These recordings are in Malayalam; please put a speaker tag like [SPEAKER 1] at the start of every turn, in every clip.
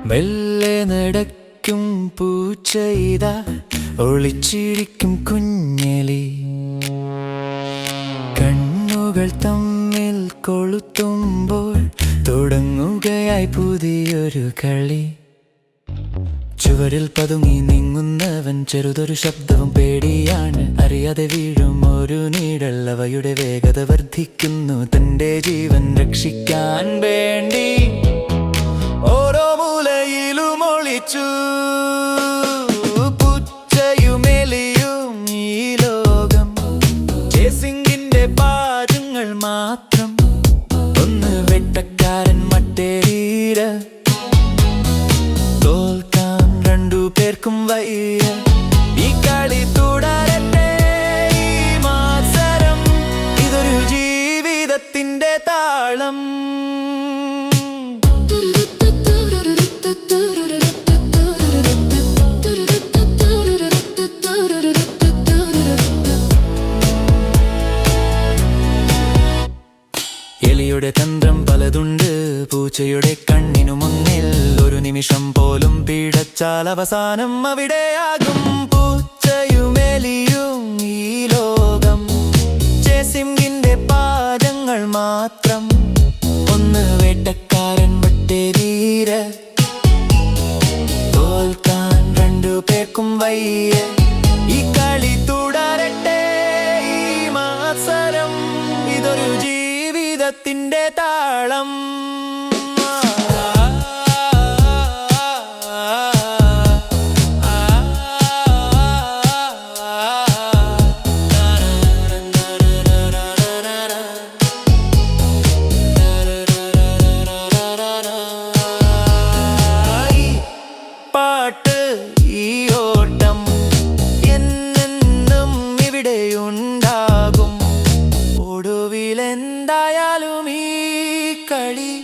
[SPEAKER 1] മെല്ലെ നടക്കും പൂച്ചയിതാ ഒളിച്ചിരിക്കും കുഞ്ഞലി. കണ്ണുകൾ തമ്മിൽ കൊളുത്തുമ്പോൾ തുടങ്ങുകയായി പുതിയൊരു കളി. ചുവരിൽ പതുങ്ങി നീങ്ങുന്നവൻ ചെറുതൊരു ശബ്ദവും പേടിയാണ്. അറിയാതെ വീഴും ഒരു നീടൽ, അവയുടെ വേഗത വർദ്ധിക്കുന്നു. തന്റെ ജീവൻ രക്ഷിക്കാൻ വേണ്ടി ഓരോ മൂലയിലും ഒളിച്ചു. പുച്ചയുമെലിയും ഈ ലോകം ചേസിംഗിന്റെ പാദങ്ങൾ മാത്രം. ഒന്ന് വേട്ടക്കാരൻ മറ്റേരീര, തോൽക്കാൻ രണ്ടു പേർക്കും വയ്യ. ഈ കളി തുടരട്ടെ, ഈ മത്സരം, ഇതൊരു ജീവിതത്തിന്റെ താളം. എലിയുടെ തന്ത്രം പലതുണ്ട്, പൂച്ചയുടെ കണ്ണിനു മുന്നിൽ ഒരു നിമിഷം പോലും പിഴച്ചാൽ അവസാനം അവിടെയാകും. പൂച്ചയുമെലിയും ഈ ലോകം ചേസിംഗിന്റെ പാദങ്ങൾ മാത്രം. ഒന്ന് വേട്ടക്കാരൻ മറ്റേരീര, തോൽക്കാൻ രണ്ടു പേർക്കും വയ്യ. ഈ കളി തുടരട്ടെ, ഈ മത്സരം, ഇതൊരു ജീവിതത്തിന്റെ താളം. പാട്ട് ഈ ഓട്ടം എന്നെന്നും ഇവിടെയുണ്ടാകും. ഒടുവിലെന്തായാലും ഈ കളി,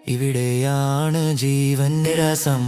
[SPEAKER 1] ഇവിടെയാണ് ജീവന്റെ രസം.